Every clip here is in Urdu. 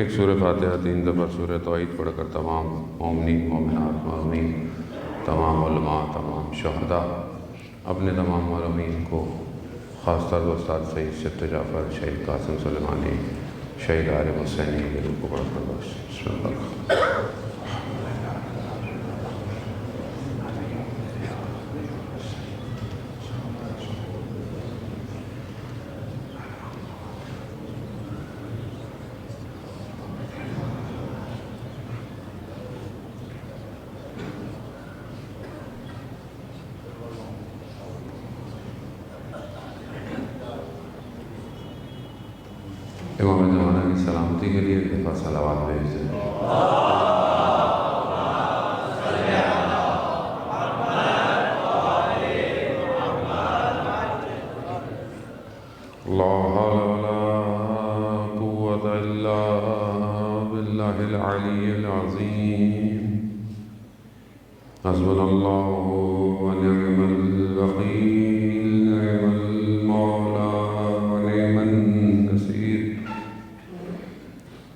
ایک سورہ فاتحہ 3 دفعہ سورہ توحید پڑھ کر تمام مومنین مومنات معزمین، تمام علماء، تمام شہداء، اپنے تمام معلومین کو، خاص طور پر استاد سید شفت جعفر، شہید قاسم سلیمانی، شہید عارف حسینی کے روح کو پڑھ کر بخش. بسم اللہ. امام زمانہ کی سلامتی کے لیے ایک دفعہ صلوات بھیج دیں. لا حول ولا قوة إلا بالله العلي العظيم. حسبنا الله ونعم الوكيل، نعم المولى ونعم النصير.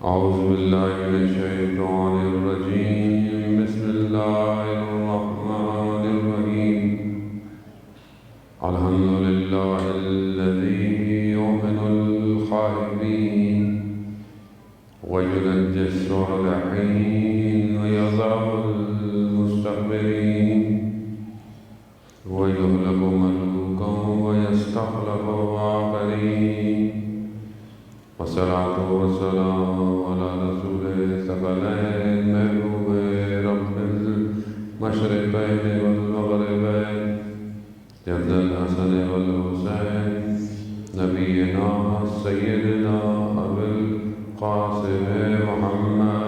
أعوذ بالله من الشيطان الرجيم. بسم الله الرحمن الرحيم. الحمد لله الذي يؤمن الخائفين وينجي الصالحين ويضع المستكبرين ويهلك ملوكا ويستخلف آخرين. والصلاة والسلام على رسول الثقلين محبوب رب المشرقين والمغربين جد الحسن والحسين نبينا سيدنا أبي القاسم محمد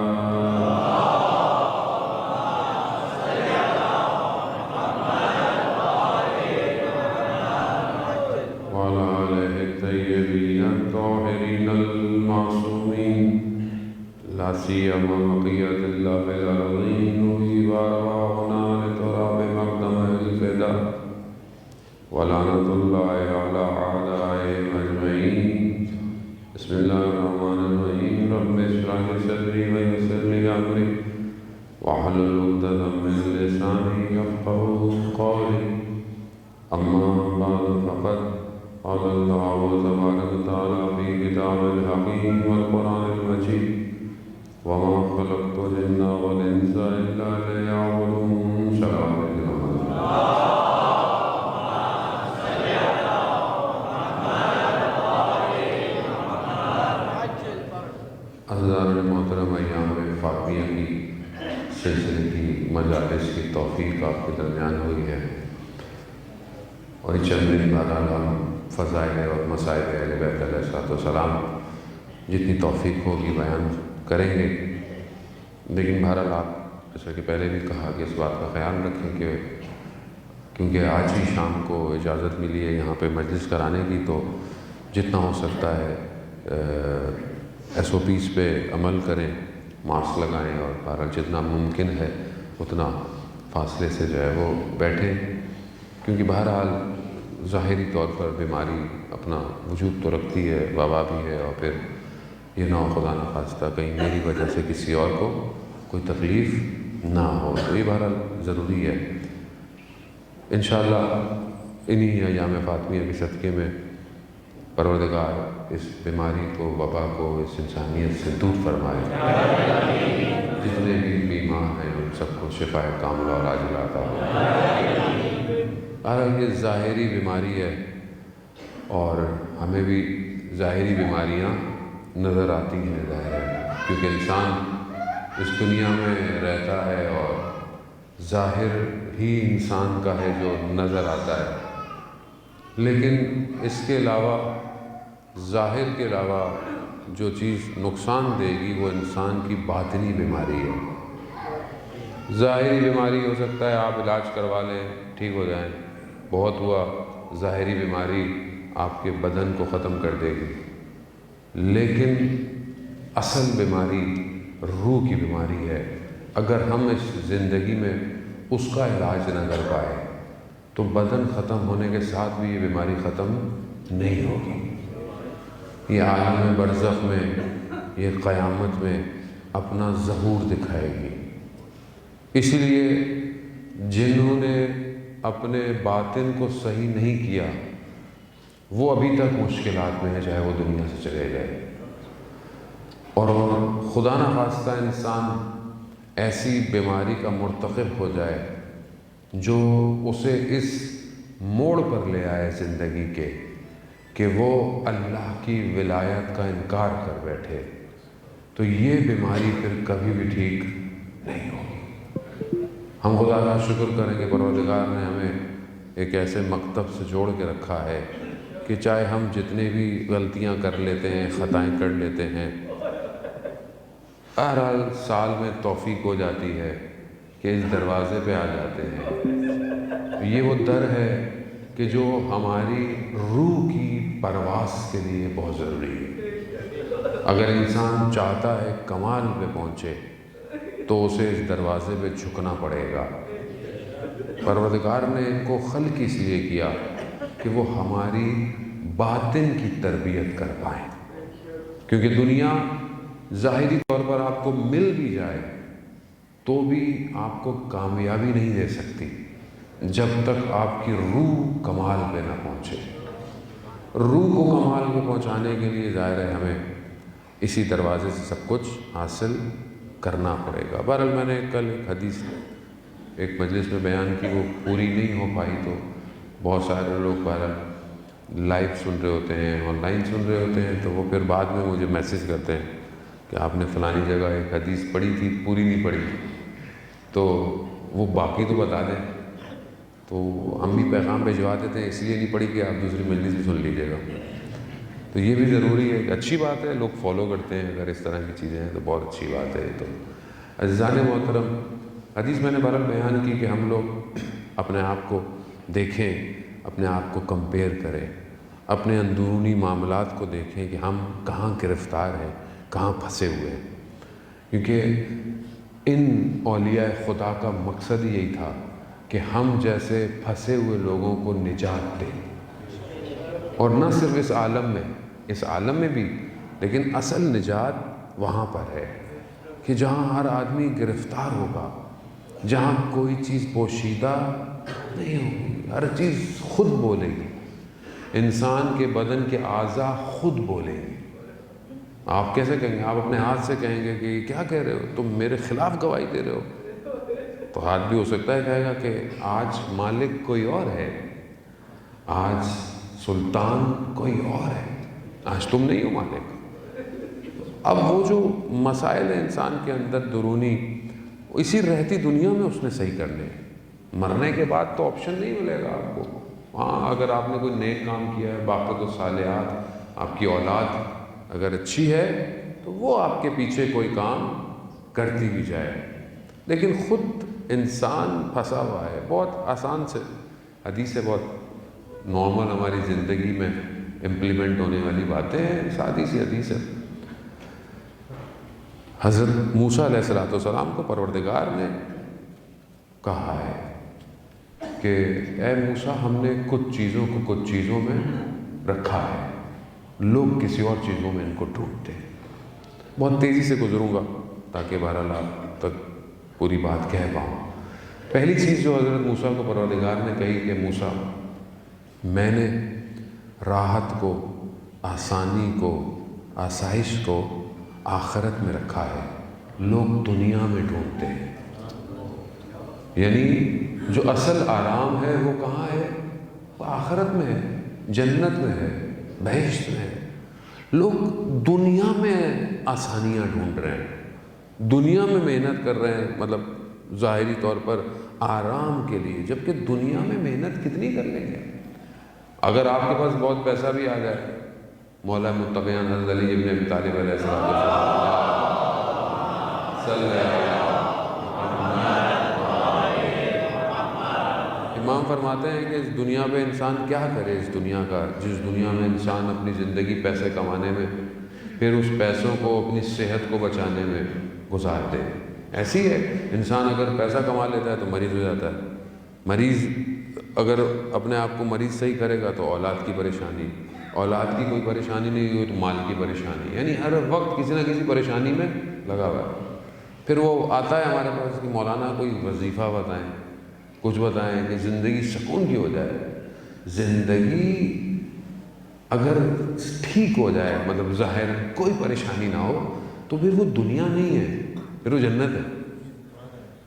وعلى آله الطيبين الطاهرين المعصومين، لا سيما بقية الله في الأرضين وأرواحنا لتراب مقدم الفداء. ولعنة الله على أعدائهم أجمعين. بسم الله الرحمن الرحيم. رب اشرح لي صدري ويسر لي أمري واحلل عقدة من لساني يفقهوا قولي. أما بعد فقد قال الله تبارك وتعالى في كتابه الحكيم والقرآن المجيد: وما خلقت الجن والإنس إلا ليعبدون. صلوات حضرات محترم، ایام فاطمیہ کی سلسلے کی مجالس کی توفیق آپ کے درمیان ہوئی ہے، اور یہ چند دن بعد ہم فضائل اور مسائل اہل بیت علیہ السلام جتنی توفیق ہوگی بیان کریں گے. لیکن بہرحال آپ جیسا کہ پہلے بھی کہا کہ اس بات کا خیال رکھیں کہ کیونکہ آج ہی شام کو اجازت ملی ہے یہاں پہ مجلس کرانے کی، تو جتنا ہو سکتا ہے SOPs پہ عمل کریں، ماسک لگائیں، اور بہرحال جتنا ممکن ہے اتنا فاصلے سے جو ہے وہ بیٹھیں، کیونکہ بہرحال ظاہری طور پر بیماری اپنا وجود تو رکھتی ہے، وبا بھی ہے، اور پھر یہ نہ ہو خدا نخواستہ کہیں میری وجہ سے کسی اور کو کوئی تکلیف نہ ہو، تو یہ بہرحال ضروری ہے. انشاءاللہ انہی ایام فاطمیہ کے صدقے میں پروردگار اس بیماری کو، وبا کو اس انسانیت سے دور فرمائے. جتنے بھی بیمار ہیں ان سب کو شفا کاملہ اور عاجلہ عطا ہو. یہ ظاہری بیماری ہے، اور ہمیں بھی ظاہری بیماریاں نظر آتی ہیں، ظاہر ہے، کیونکہ انسان اس دنیا میں رہتا ہے اور ظاہر ہی انسان کا ہے جو نظر آتا ہے. لیکن اس کے علاوہ، ظاہر کے علاوہ جو چیز نقصان دے گی وہ انسان کی باطنی بیماری ہے. ظاہری بیماری ہو سکتا ہے آپ علاج کروا لیں، ٹھیک ہو جائیں، بہت ہوا، ظاہری بیماری آپ کے بدن کو ختم کر دے گی. لیکن اصل بیماری روح کی بیماری ہے. اگر ہم اس زندگی میں اس کا علاج نہ کر پائے تو بدن ختم ہونے کے ساتھ بھی یہ بیماری ختم نہیں ہوگی. یہ عالم برزخ میں یہ قیامت میں اپنا ظہور دکھائے گی۔ اس لیے جنہوں نے اپنے باطن کو صحیح نہیں کیا وہ ابھی تک مشکلات میں ہے، چاہے وہ دنیا سے چلے گئے۔ اور خدا نہ خواستہ انسان ایسی بیماری کا مرتکب ہو جائے جو اسے اس موڑ پر لے آئے زندگی کے کہ وہ اللہ کی ولایت کا انکار کر بیٹھے، تو یہ بیماری پھر کبھی بھی ٹھیک نہیں ہوگی۔ ہم خدا کا شکر کریں کہ پروردگار نے ہمیں ایک ایسے مکتب سے جوڑ کے رکھا ہے کہ چاہے ہم جتنے بھی غلطیاں کر لیتے ہیں، خطائیں کر لیتے ہیں، بہرحال سال میں توفیق ہو جاتی ہے کہ اس دروازے پہ آ جاتے ہیں۔ یہ وہ در ہے کہ جو ہماری روح کی پرواز کے لیے بہت ضروری ہے۔ اگر انسان چاہتا ہے کمال پہ پہنچے تو اسے اس دروازے پہ جھکنا پڑے گا۔ پروردگار نے ان کو خلق اس لیے کیا کہ وہ ہماری باطن کی تربیت کر پائیں، کیونکہ دنیا ظاہری طور پر آپ کو مل بھی جائے تو بھی آپ کو کامیابی نہیں دے سکتی جب تک آپ کی روح کمال پہ نہ پہنچے۔ روح کو کمال پہ پہنچانے کے لیے ظاہر ہے ہمیں اسی دروازے سے سب کچھ حاصل کرنا پڑے گا۔ بہرحال میں نے کل ایک حدیث ایک مجلس میں بیان کی، وہ پوری نہیں ہو پائی تو بہت سارے لوگ بہرحال لائیو سن رہے ہوتے ہیں، آن لائن سن رہے ہوتے ہیں، تو وہ پھر بعد میں مجھے میسج کرتے ہیں کہ آپ نے فلانی جگہ ایک حدیث پڑھی تھی، پوری نہیں پڑھی، تو وہ باقی تو بتا دیں۔ تو ہم بھی پیغام بھجوا دیتے ہیں، اس لیے نہیں پڑھی کہ آپ دوسری مجلس بھی سن لیجیے گا۔ تو یہ بھی ضروری ہے، اچھی بات ہے، لوگ فالو کرتے ہیں، اگر اس طرح کی چیزیں ہیں تو بہت اچھی بات ہے۔ تو عزیزان محترم، حدیث میں نے بہرحال بیان کی کہ ہم لوگ اپنے آپ کو دیکھیں، اپنے آپ کو کمپیئر کریں، اپنے اندرونی معاملات کو دیکھیں کہ ہم کہاں گرفتار ہیں، کہاں پھنسے ہوئے ہیں، کیونکہ ان اولیاء خدا کا مقصد یہی تھا کہ ہم جیسے پھنسے ہوئے لوگوں کو نجات دیں، اور نہ صرف اس عالم میں بھی، لیکن اصل نجات وہاں پر ہے کہ جہاں ہر آدمی گرفتار ہوگا، جہاں کوئی چیز پوشیدہ نہیں ہوگی، ہر چیز خود بولے گی، انسان کے بدن کے اعضاء خود بولیں گے۔ آپ کیسے کہیں گے؟ آپ اپنے ہاتھ سے کہیں گے کہ کیا کہہ رہے ہو، تم میرے خلاف گواہی دے رہے ہو، تو ہاتھ بھی ہو سکتا ہے کہے گا کہ آج مالک کوئی اور ہے، آج سلطان کوئی اور ہے، آج تم نہیں ہو مالک۔ اب وہ جو مسائل ہیں انسان کے اندر درونی، اسی رہتی دنیا میں اس نے صحیح کرنے ہیں۔ مرنے کے بعد تو آپشن نہیں ملے گا آپ کو۔ ہاں، اگر آپ نے کوئی نیک کام کیا ہے، باقی الصالحات، آپ کی اولاد اگر اچھی ہے تو وہ آپ کے پیچھے کوئی کام کرتی بھی جائے، لیکن خود انسان پھنسا ہوا ہے۔ بہت آسان سے حدیث ہے، بہت نارمل ہماری زندگی میں امپلیمنٹ ہونے والی باتیں ہیں، سادی سی حدیث ہے۔ حضرت موسیٰ علیہ السلام کو پروردگار نے کہا ہے کہ اے موسیٰ، ہم نے کچھ چیزوں کو کچھ چیزوں میں رکھا ہے، لوگ کسی اور چیزوں میں ان کو ڈھونڈتے ہیں۔ بہت تیزی سے گزروں گا تاکہ بہرحال آپ تک پوری بات کہہ پاؤں۔ پہلی چیز جو حضرت موسیٰ کو پروردگار نے کہی کہ موسیٰ، میں نے راحت کو، آسانی کو، آسائش کو آخرت میں رکھا ہے، لوگ دنیا میں ڈھونڈتے ہیں۔ یعنی جو اصل آرام ہے وہ کہاں ہے؟ وہ آخرت میں ہے، جنت میں ہے، بہشت میں ہے۔ لوگ دنیا میں آسانیاں ڈھونڈ رہے ہیں، دنیا میں محنت کر رہے ہیں، مطلب ظاہری طور پر آرام کے لیے، جبکہ دنیا میں محنت کتنی کر لیں گے؟ اگر آپ کے پاس بہت پیسہ بھی آ جائے، مولا متقیان حضرت علی ابن ابی طالب علیہ السلام صلی اللہ علیہ وسلم امام فرماتے ہیں کہ اس دنیا پہ انسان کیا کرے، اس دنیا کا، جس دنیا میں انسان اپنی زندگی پیسے کمانے میں، پھر اس پیسوں کو اپنی صحت کو بچانے میں گزار دے۔ ایسی ہے، انسان اگر پیسہ کما لیتا ہے تو مریض ہو جاتا ہے، مریض اگر اپنے آپ کو مریض صحیح کرے گا تو اولاد کی پریشانی، اولاد کی کوئی پریشانی نہیں ہوئی تو مال کی پریشانی، یعنی ہر وقت کسی نہ کسی پریشانی میں لگا ہوا ہے۔ پھر وہ آتا ہے ہمارے پاس کہ مولانا کوئی وظیفہ بتائیں، کچھ بتائیں کہ زندگی سکون کی ہو جائے۔ زندگی اگر ٹھیک ہو جائے، مطلب ظاہر کوئی پریشانی نہ ہو، تو پھر وہ دنیا نہیں ہے، پھر وہ جنت ہے۔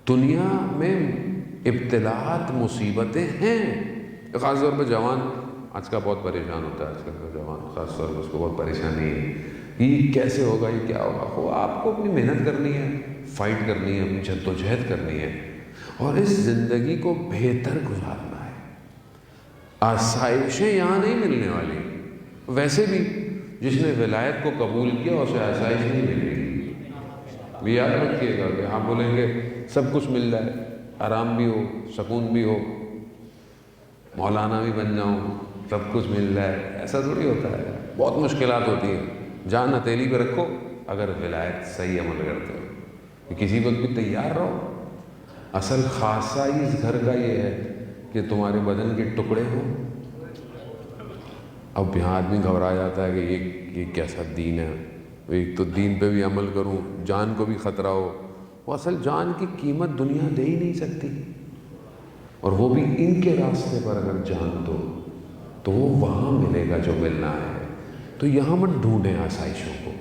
دنیا میں ابتلاءات، مصیبتیں ہیں۔ خاص طور پہ جوان آج کا بہت پریشان ہوتا ہے، آج کل کا جوان خاص طور پہ اس کو بہت پریشانی ہے، یہ کیسے ہوگا، یہ کیا ہوگا۔ وہ آپ کو اپنی محنت کرنی ہے، فائٹ کرنی ہے، اپنی جد و جہد کرنی ہے، اور اس زندگی کو بہتر گزارنا ہے۔ آسائشیں یہاں نہیں ملنے والی۔ ویسے بھی جس نے ولایت کو قبول کیا اسے آسائش نہیں ملے گی۔ بھی یاد رکھیے گا کہ آپ بولیں گے سب کچھ مل جائے، آرام بھی ہو، سکون بھی ہو، مولانا بھی بن جاؤں، سب کچھ مل جائے، ایسا تھوڑی ہوتا ہے۔ بہت مشکلات ہوتی ہیں۔ جان ہتھیلی پہ رکھو اگر ولایت صحیح عمل کرتے ہو، کہ کسی وقت بھی تیار رہو۔ اصل خاصہ ہی اس گھر کا یہ ہے کہ تمہارے بدن کے ٹکڑے ہوں۔ اب یہاں آدمی گھبرا جاتا ہے کہ یہ کیسا دین ہے، ایک تو دین پہ بھی عمل کروں، جان کو بھی خطرہ ہو۔ وہ اصل جان کی قیمت دنیا دے ہی نہیں سکتی، اور وہ بھی ان کے راستے پر اگر جان دو تو وہ وہاں ملے گا جو ملنا ہے۔ تو یہاں مت ڈھونڈیں آسائشوں کو،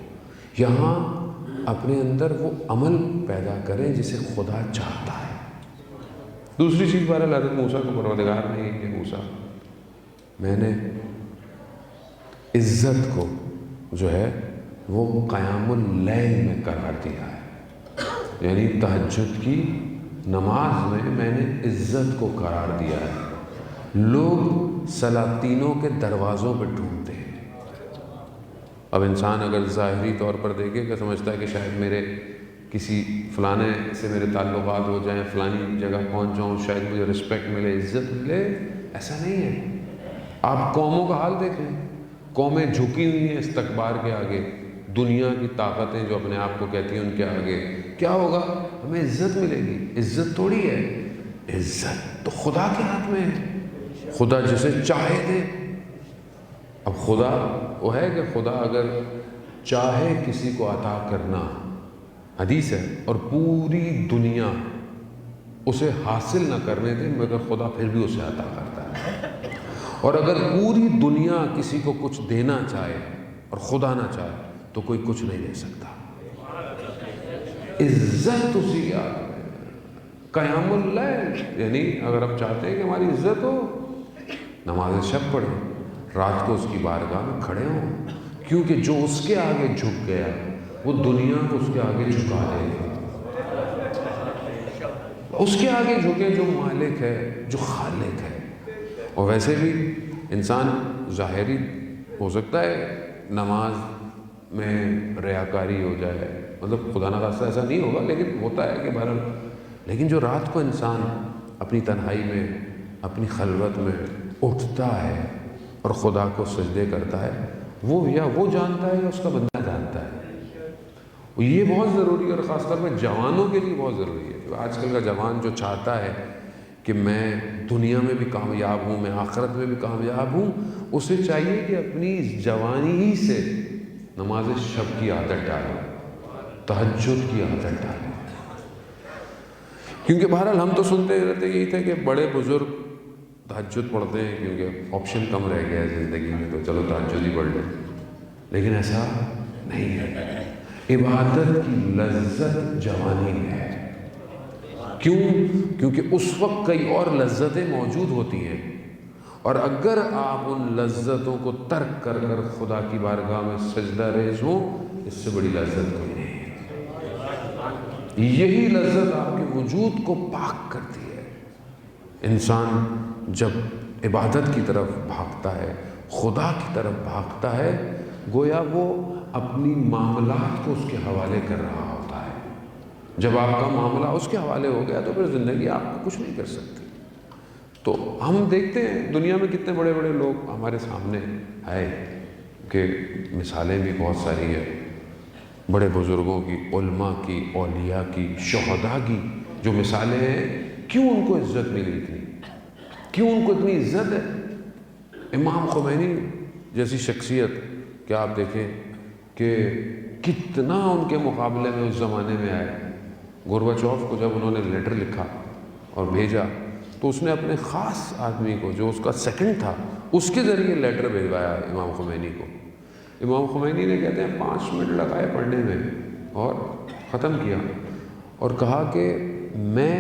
یہاں اپنے اندر وہ عمل پیدا کریں جسے خدا چاہتا ہے۔ دوسری چیز بہرحال حضرت موسیٰ کو پروردگار نے کہ موسیٰ، میں نے عزت کو جو ہے وہ قیام اللیل میں قرار دیا ہے، یعنی تہجد کی نماز میں نے عزت کو قرار دیا ہے۔ لوگ سلاطینوں کے دروازوں پہ ڈھونڈتے ہیں۔ اب انسان اگر ظاہری طور پر دیکھے کہ سمجھتا ہے کہ شاید میرے کسی فلانے سے میرے تعلقات ہو جائیں، فلانی جگہ پہنچ جاؤں، شاید مجھے رسپیکٹ ملے، عزت ملے۔ ایسا نہیں ہے۔ آپ قوموں کا حال دیکھیں، قومیں جھکی ہوئی ہیں استکبار کے آگے، دنیا کی طاقتیں جو اپنے آپ کو کہتی ہیں ان کے آگے۔ کیا ہوگا؟ ہمیں عزت ملے گی۔ عزت تھوڑی ہے، عزت تو خدا کے ہاتھ میں ہے، خدا جسے چاہے دے۔ اب خدا وہ ہے کہ خدا اگر چاہے کسی کو عطا کرنا، حدیث ہے، اور پوری دنیا اسے حاصل نہ کرنے دے مگر خدا پھر بھی اسے عطا کرتا ہے۔ اور اگر پوری دنیا کسی کو کچھ دینا چاہے اور خدا نہ چاہے تو کوئی کچھ نہیں دے سکتا۔ عزت اسی کے ہاتھ میں۔ قیام اللیل، یعنی اگر آپ چاہتے ہیں کہ ہماری عزت ہو، نماز شب پڑھیں، رات کو اس کی بارگاہ میں کھڑے ہوں، کیونکہ جو اس کے آگے جھک گیا وہ دنیا کو اس کے آگے جھکا دے گا۔ اس کے آگے جھکے جو مالک ہے، جو خالق ہے۔ اور ویسے بھی انسان ظاہری ہو سکتا ہے نماز میں ریاکاری ہو جائے، مطلب خدا نخواستہ ایسا نہیں ہوگا، لیکن ہوتا ہے کہ بہرحال، لیکن جو رات کو انسان اپنی تنہائی میں، اپنی خلوت میں اٹھتا ہے اور خدا کو سجدے کرتا ہے، وہ یا وہ جانتا ہے یا اس کا بندہ جانتا ہے۔ یہ بہت ضروری ہے، اور خاص طور پہ جوانوں کے لیے بہت ضروری ہے۔ آج کل کا جوان جو چاہتا ہے کہ میں دنیا میں بھی کامیاب ہوں، میں آخرت میں بھی کامیاب ہوں، اسے چاہیے کہ اپنی جوانی ہی سے نماز شب کی عادت ڈالے، تہجد کی عادت ڈالے۔ کیونکہ بہرحال ہم تو سنتے رہتے یہی تھے کہ بڑے بزرگ تہجد پڑھتے ہیں کیونکہ آپشن کم رہ گیا ہے زندگی میں، تو چلو تہجد ہی پڑھ لیں، لیکن ایسا نہیں ہے۔ عبادت کی لذت جوانی میں ہے۔ کیوں؟ کیونکہ اس وقت کئی اور لذتیں موجود ہوتی ہیں، اور اگر آپ ان لذتوں کو ترک کر کر خدا کی بارگاہ میں سجدہ ریز ہوں، اس سے بڑی لذت کوئی نہیں ہے۔ یہی لذت آپ کے وجود کو پاک کرتی ہے۔ انسان جب عبادت کی طرف بھاگتا ہے، خدا کی طرف بھاگتا ہے، گویا وہ اپنی معاملات کو اس کے حوالے کر رہا ہوتا ہے۔ جب آپ کا معاملہ اس کے حوالے ہو گیا تو پھر زندگی آپ کو کچھ نہیں کر سکتی۔ تو ہم دیکھتے ہیں دنیا میں کتنے بڑے بڑے لوگ ہمارے سامنے آئے، کہ مثالیں بھی بہت ساری ہیں بڑے بزرگوں کی، علماء کی، اولیاء کی، شہداء کی جو مثالیں ہیں۔ کیوں ان کو عزت ملی اتنی؟ کیوں ان کو اتنی عزت ہے؟ امام خمینی جیسی شخصیت کہ آپ دیکھیں کہ کتنا ان کے مقابلے میں اس زمانے میں آئے. گورباچوف کو جب انہوں نے لیٹر لکھا اور بھیجا تو اس نے اپنے خاص آدمی کو جو اس کا سیکنڈ تھا اس کے ذریعے لیٹر بھیجوایا امام خمینی کو. امام خمینی نے کہتے ہیں 5 منٹ لگائے پڑھنے میں اور ختم کیا اور کہا کہ میں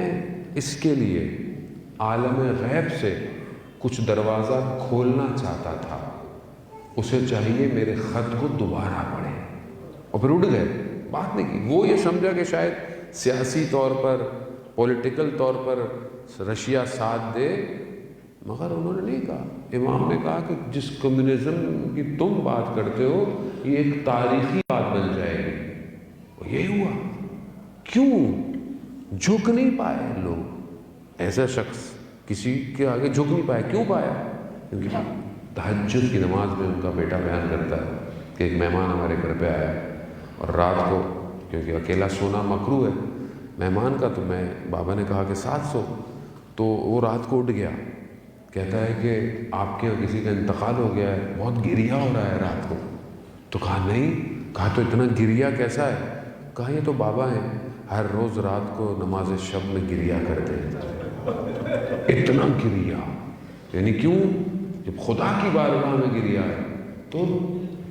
اس کے لیے عالم غیب سے کچھ دروازہ کھولنا چاہتا تھا, اسے چاہیے میرے خط کو دوبارہ پڑھے. اور پھر اٹھ گئے, بات نہیں کی. وہ یہ سمجھا کہ شاید سیاسی طور پر پولیٹیکل طور پر رشیا ساتھ دے, مگر انہوں نے نہیں کہا. امام نے کہا کہ جس کمیونزم کی تم بات کرتے ہو یہ ایک تاریخی بات بن جائے گی. اور یہی ہوا. کیوں جھک نہیں پائے لوگ؟ ایسا شخص کسی کے آگے جھک نہیں پائے. کیوں پایا؟ کیونکہ تہجد کی نماز میں ان کا بیٹا بیان کرتا ہے کہ ایک مہمان ہمارے گھر پہ آیا اور رات کو, کیونکہ اکیلا سونا مکروہ ہے مہمان کا, تو میں بابا نے کہا کہ ساتھ سو. تو وہ رات کو اٹھ گیا, کہتا ہے کہ آپ کے کسی کا انتقال ہو گیا ہے, بہت گریا ہو رہا ہے رات کو. تو کہا نہیں. کہا تو اتنا گریا کیسا ہے؟ کہا یہ تو بابا ہیں, ہر روز رات کو نماز شب میں گریا کرتے ہیں. اتنا گریا یعنی کیوں؟ جب خدا کی بارگاہ میں گریا ہے تو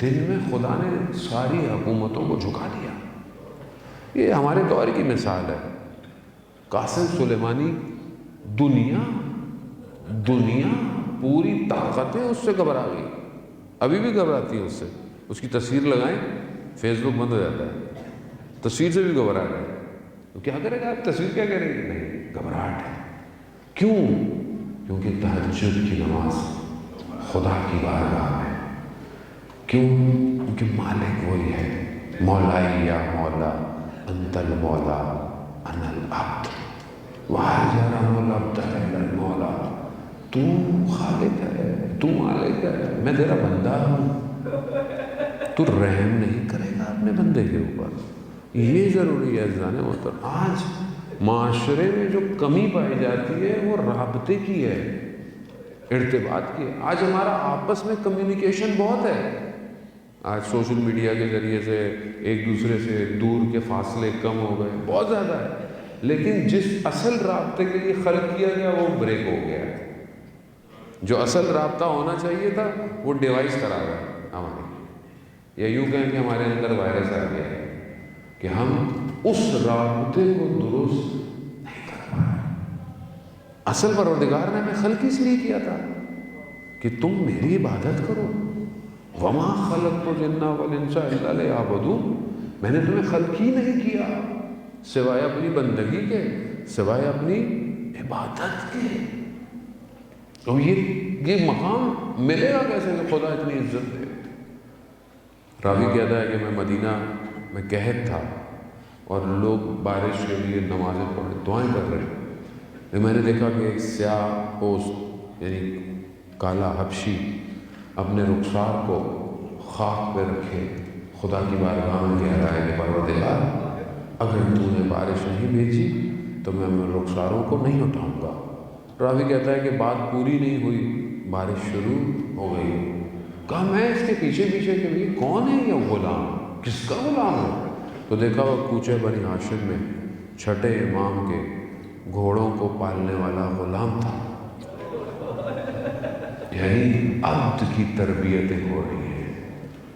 دل میں خدا نے ساری حکومتوں کو جھکا دیا. یہ ہمارے دور کی مثال ہے. قاسم سلیمانی دنیا پوری طاقتیں اس سے گھبرا گئی, ابھی بھی گھبراتی ہیں اس سے. اس کی تصویر لگائیں فیس بک بند ہو جاتا ہے, تصویر سے بھی گھبرا گئے. تو کیا کرے گا آپ؟ تصویر کیا کرے گی؟ نہیں, گھبراہٹ ہے. کیوں؟ کیونکہ تہجد کی نماز خدا کی بارگاہ میں. کیوں؟ کیونکہ مالک وہی ہے. مولا یا مولا انت المولا انا العبد وحجر العبد الا المولا. تو خالق ہے, تو مالک ہے, میں تیرا بندہ ہوں. تو رحم نہیں کرے گا اپنے بندے کے اوپر. یہ ضروری ہے عزیزان محترم. آج معاشرے میں جو کمی پائی جاتی ہے وہ رابطے کی ہے, ارتباط کی ہے. آج ہمارا آپس میں کمیونیکیشن بہت ہے. آج سوشل میڈیا کے ذریعے سے ایک دوسرے سے دور کے فاصلے کم ہو گئے, بہت زیادہ ہے. لیکن جس اصل رابطے کے لیے خلق کیا گیا وہ بریک ہو گیا. جو اصل رابطہ ہونا چاہیے تھا وہ ڈیوائس کرا گیا ہماری. یا یوں کہیں کہ ہمارے اندر وائرس آ گیا ہے کہ ہم اس رابطے کو درست نہیں کر پائے. اصل پروردگار نے ہمیں خلق اس لیے کیا تھا کہ تم میری عبادت کرو. وما خلقت الجن والانس الا لیعبدون. میں نے تمہیں خلق ہی نہیں کیا سوائے اپنی بندگی کے, سوائے اپنی عبادت کے. تو یہ مقام ملے گا کیسے کہ خدا اتنی عزت دے؟ راوی کہتا ہے کہ میں مدینہ میں قحط تھا اور لوگ بارش کے لیے نمازیں پڑھ دعائیں کر رہے. میں نے دیکھا کہ ایک سیاہ پوست یعنی کالا حبشی اپنے رخسار کو خاک پہ رکھے خدا کی بارگاہ میں کہہ رہا ہے کہ پروردگار اگر تو نے بارش نہیں بھیجی تو میں اپنے رخساروں کو نہیں اٹھاؤں گا. راوی کہتا ہے کہ بات پوری نہیں ہوئی, بارش شروع ہو گئی. کہا میں اس کے پیچھے کہ یہ کون ہے یہ غلام, کس کا غلام ہے؟ تو دیکھا وہ کوچے بنی ہاشم میں چھٹے امام کے گھوڑوں کو پالنے والا غلام تھا. یعنی عبد کی تربیتیں ہو رہی ہیں,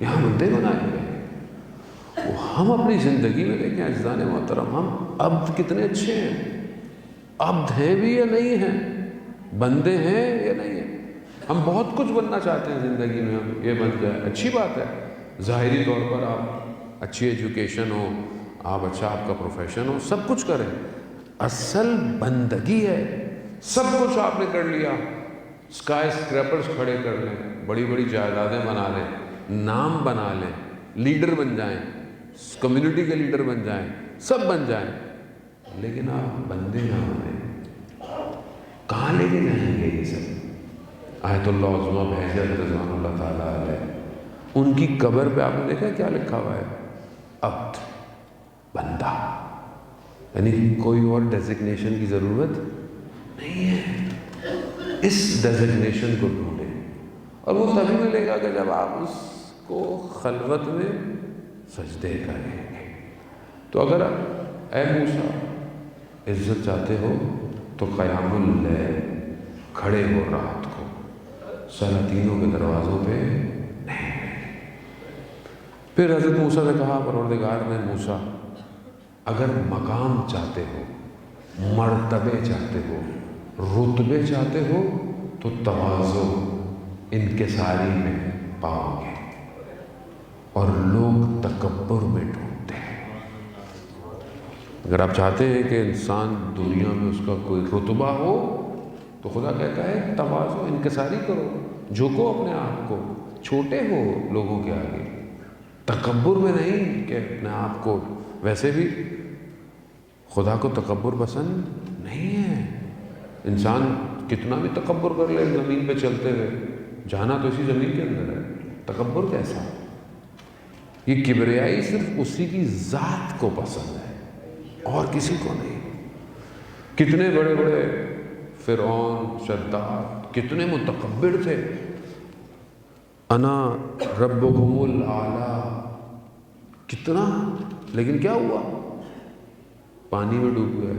یہاں بندے بنائے گئے. ہم اپنی زندگی میں دیکھیں عزیزان محترم, ہم عبد کتنے اچھے ہیں. عبد ہیں بھی یا نہیں ہیں, بندے ہیں یا نہیں ہیں. ہم بہت کچھ بننا چاہتے ہیں زندگی میں, ہم یہ بن جائے اچھی بات ہے. ظاہری طور پر آپ اچھی ایجوکیشن ہو, آپ اچھا آپ کا پروفیشن ہو, سب کچھ کریں. اصل بندگی ہے. سب کچھ آپ نے کر لیا, اسکائی اسکریپرز کھڑے کر لیں, بڑی بڑی جائیدادیں بنا لیں, نام بنا لیں, لیڈر بن جائیں, کمیونٹی کے لیڈر بن جائیں, سب بن جائیں, لیکن آپ بندے نہ بنیں. کہاں لے کے جائیں گے یہ سب؟ آیت اللہ عظمہ بہجت رضوان اللہ تعالیٰ علیہ, ان کی قبر پہ آپ نے دیکھا کیا لکھا ہوا ہے؟ عبد, بندہ. یعنی کوئی اور ڈیزگنیشن کی ضرورت نہیں ہے. اس ڈیزگنیشن کو ڈھونڈیں اور وہ تبھی ملے گا کہ جب آپ اس کو خلوت میں سجدے کریں گے۔ تو اگر اے موسیٰ عزت چاہتے ہو تو قیام اللیل، کھڑے ہو رات کو، سلاطینوں کے دروازوں پہ نہیں۔ پھر حضرت موسیٰ نے کہا پروردگار نے موسیٰ اگر مقام چاہتے ہو، مرتبے چاہتے ہو، رتبے چاہتے ہو تو تواضع انکساری میں پاؤ گے، اور لوگ تکبر میں ڈوبتے ہیں۔ اگر آپ چاہتے ہیں کہ انسان دنیا میں اس کا کوئی رتبہ ہو تو خدا کہتا ہے تواضع انکساری کرو، جھکو اپنے آپ کو، چھوٹے ہو لوگوں کے آگے، تکبر میں نہیں کہ اپنے آپ کو۔ ویسے بھی خدا کو تکبر پسند نہیں ہے۔ انسان کتنا بھی تکبر کر لے زمین پہ چلتے ہوئے، جانا تو اسی زمین کے اندر ہے، تکبر کیسا؟ یہ کبریائی صرف اسی کی ذات کو پسند ہے اور کسی کو نہیں۔ کتنے بڑے بڑے فرعون، شداد کتنے متکبر تھے، انا ربکم الاعلی، کتنا، لیکن کیا ہوا؟ پانی میں ڈوب گئے،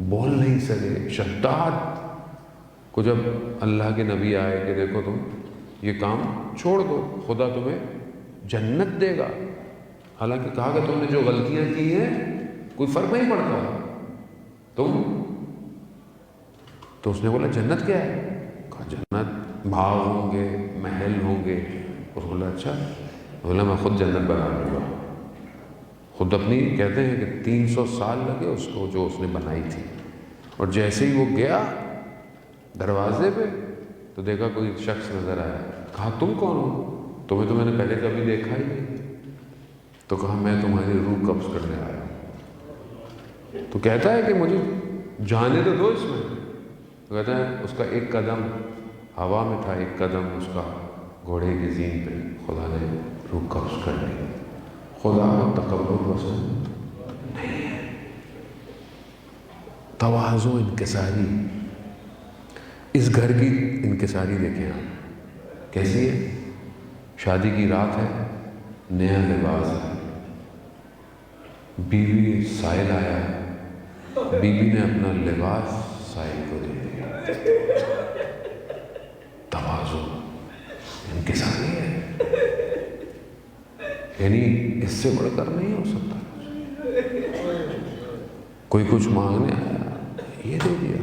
بول نہیں سکے۔ شداد کو جب اللہ کے نبی آئے کہ دیکھو تم یہ کام چھوڑ دو، خدا تمہیں جنت دے گا، حالانکہ کہا کہ تم نے جو غلطیاں کی ہیں کوئی فرق نہیں پڑتا تم، تو اس نے بولا جنت کیا ہے؟ کہا جنت باغ ہوں گے، محل ہوں گے۔ اور بولا اچھا، بولا میں خود جنت بنا لوں گا۔ خود اپنی کہتے ہیں کہ 300 سال لگے اس کو جو اس نے بنائی تھی، اور جیسے ہی وہ گیا دروازے پہ تو دیکھا کوئی شخص نظر آیا، کہا تم کون ہو؟ تمہیں تو میں نے پہلے کبھی دیکھا ہی نہیں۔ تو کہا میں تمہاری روح قبض کرنے آیا ہوں۔ تو کہتا ہے کہ مجھے جانے تو دو اس میں۔ تو کہتا ہے اس کا ایک قدم ہوا میں تھا، ایک قدم اس کا گھوڑے کی زین پہ، خدا نے روح قبض کر لی۔ خدا کو تکبر پسند نہیں ہے۔ تواضع انکساری، اس گھر کی انکساری دیکھیں آپ کیسی ہے۔ شادی کی رات ہے، نیا لباس ہے، بیوی سائل آیا ہے، بیوی نے اپنا لباس سائل کو دے دیا۔ تواضع انکساری ہے، یعنی اس سے بڑھ کر نہیں ہو سکتا۔ کوئی کچھ مانگنے آیا، یہ دے دیا۔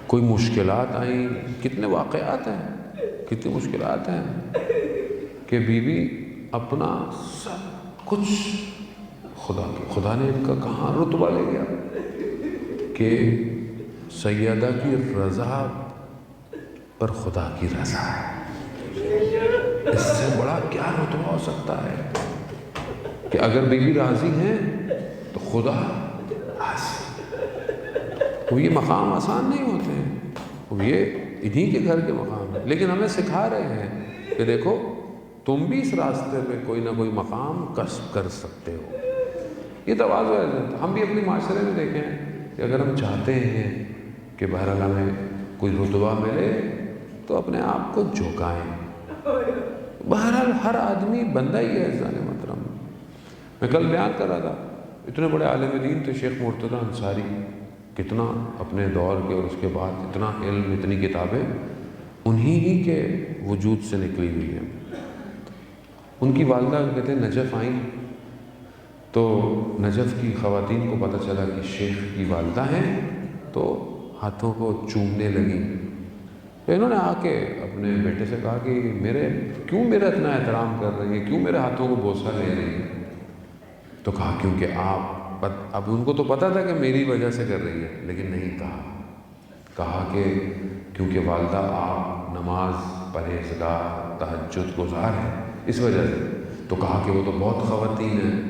کوئی مشکلات آئیں، کتنے واقعات ہیں، کتنی مشکلات ہیں کہ بیوی اپنا سب کچھ خدا نے ان کا کہاں رتبہ لے گیا کہ سیدہ کی رضا پر خدا کی رضا ہے۔ اس سے بڑا کیا رتبہ ہو سکتا ہے کہ اگر بیوی راضی ہیں تو خدا راضی۔ وہ یہ مقام آسان نہیں ہوتے ہیں، وہ یہ انہی کے گھر کے مقام ہیں، لیکن ہمیں سکھا رہے ہیں کہ دیکھو تم بھی اس راستے پہ کوئی نہ کوئی مقام کسب کر سکتے ہو۔ یہ تواضع ہے۔ ہم بھی اپنے معاشرے میں دیکھیں کہ اگر ہم چاہتے ہیں کہ بہرحال ہمیں کوئی رتبہ ملے تو اپنے آپ کو جھکائیں۔ بہرحال ہر آدمی بندہ ہی ہے عزیزان محترم۔ میں کل بیان کر رہا تھا، اتنے بڑے عالم دین تھے شیخ مرتضیٰ انصاری، کتنا اپنے دور کے اور اس کے بعد اتنا علم، اتنی کتابیں انہی ہی کے وجود سے نکلی ہوئی ہیں۔ ان کی والدہ کہتے ہیں نجف آئیں تو نجف کی خواتین کو پتہ چلا کہ شیخ کی والدہ ہیں، تو ہاتھوں کو چومنے لگیں۔ تو انہوں نے آ کے اپنے بیٹے سے کہا کہ کیوں میرا اتنا احترام کر رہی ہے، کیوں میرے ہاتھوں کو بوسہ لے رہی ہے؟ تو کہا کیونکہ اب ان کو تو پتہ تھا کہ میری وجہ سے کر رہی ہے، لیکن نہیں کہا کہ کیونکہ والدہ آپ نماز پرہیزگار تہجد گزار ہیں اس وجہ سے۔ تو کہا کہ وہ تو بہت خواتین ہیں،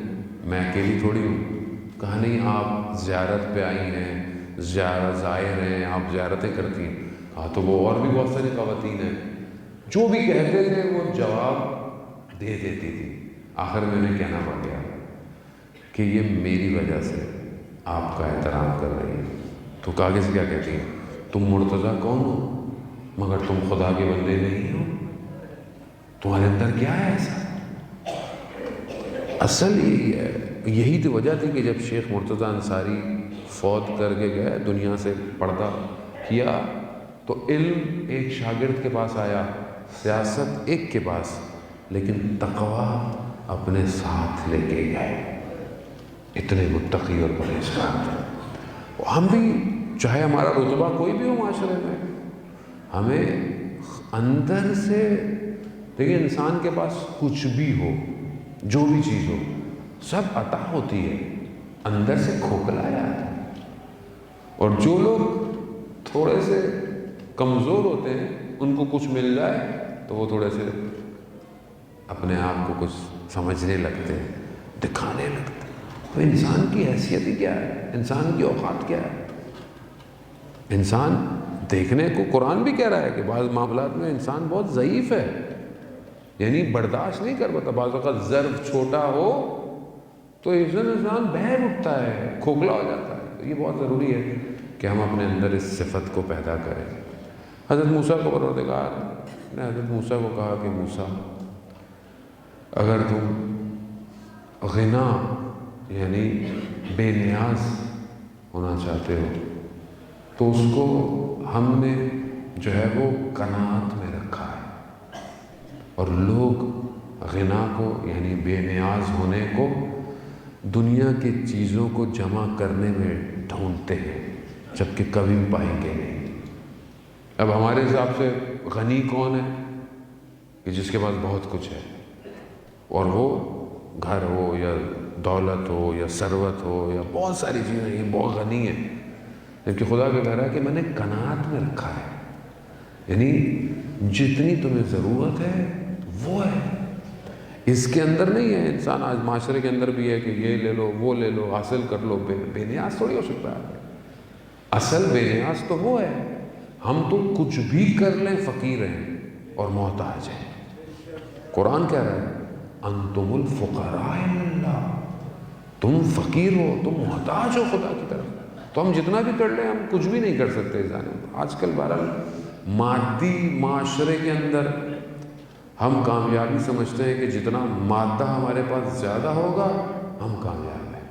میں اکیلی تھوڑی ہوں۔ کہا نہیں، آپ زیارت پہ آئی ہیں، زائر ہیں، آپ زیارتیں کرتی ہیں۔ کہا تو وہ اور بھی بہت ساری خواتین ہیں، جو بھی کہتے تھے وہ جواب دے دیتی تھی۔ آخر میں انہیں کہنا پڑ گیا کہ یہ میری وجہ سے آپ کا احترام کر رہی ہے۔ تو کاغذ کیا کہتی ہیں، تم مرتضیٰ کون ہو؟ مگر تم خدا کے بندے نہیں ہو، تمہارے اندر کیا ہے ایسا؟ اصل یہی ہے، یہی تو وجہ تھی کہ جب شیخ مرتضیٰ انصاری فوت کر کے گئے، دنیا سے پردہ کیا، تو علم ایک شاگرد کے پاس آیا، سیاست ایک کے پاس، لیکن تقویٰ اپنے ساتھ لے کے گئے، اتنے متقی اور پرہیزگار تھے۔ ہم بھی چاہے ہمارا رتبہ کوئی بھی ہو معاشرے میں، ہمیں اندر سے دیکھیں، انسان کے پاس کچھ بھی ہو، جو بھی چیز ہو، سب عطا ہوتی ہے، اندر سے کھوکھلا جاتا ہے۔ اور جو لوگ تھوڑے سے کمزور ہوتے ہیں، ان کو کچھ مل جائے تو وہ تھوڑے سے اپنے آپ کو کچھ سمجھنے لگتے ہیں، دکھانے لگتے ہیں۔ تو انسان کی حیثیت ہی کیا ہے؟ انسان کی اوقات کیا ہے؟ انسان دیکھنے کو قرآن بھی کہہ رہا ہے کہ بعض معاملات میں انسان بہت ضعیف ہے، یعنی برداشت نہیں کر پاتا۔ بعض اوقات ظرف چھوٹا ہو تو انسان بہر اٹھتا ہے، کھوکھلا ہو جاتا ہے۔ تو یہ بہت ضروری ہے کہ ہم اپنے اندر اس صفت کو پیدا کریں۔ حضرت موسیٰ کو پروردگار نے حضرت موسیٰ کو کہا کہ موسیٰ، اگر تم غنا یعنی بے نیاز ہونا چاہتے ہو تو اس کو ہم نے جو ہے وہ قناعت میں رکھا ہے، اور لوگ غنا کو یعنی بے نیاز ہونے کو دنیا کی چیزوں کو جمع کرنے میں ڈھونڈتے ہیں، جبکہ کبھی بھی پائیں گے نہیں۔ اب ہمارے حساب سے غنی کون ہے؟ کہ جس کے پاس بہت کچھ ہے، اور وہ گھر ہو یا دولت ہو یا ثروت ہو یا بہت ساری چیزیں، یہ بہت غنی ہے۔ جبکہ خدا کا کہہ رہا ہے کہ میں نے قناعت میں رکھا ہے، یعنی جتنی تمہیں ضرورت ہے وہ ہے، اس کے اندر نہیں ہے۔ انسان آج معاشرے کے اندر بھی ہے کہ یہ لے لو، وہ لے لو، حاصل کر لو، بے نیاز تھوڑی ہو سکتا ہے۔ اصل بے نیاز تو وہ ہے، ہم تو کچھ بھی کر لیں فقیر ہیں اور محتاج ہیں۔ قرآن کہہ رہا ہے انتم الفقراء الی اللہ، تم فقیر ہو، تم محتاج ہو خدا کی طرف۔ تو ہم جتنا بھی کر لیں ہم کچھ بھی نہیں کر سکتے۔ آج کل بہرحال مادی معاشرے کے اندر ہم کامیابی سمجھتے ہیں کہ جتنا مادہ ہمارے پاس زیادہ ہوگا ہم کامیاب ہیں،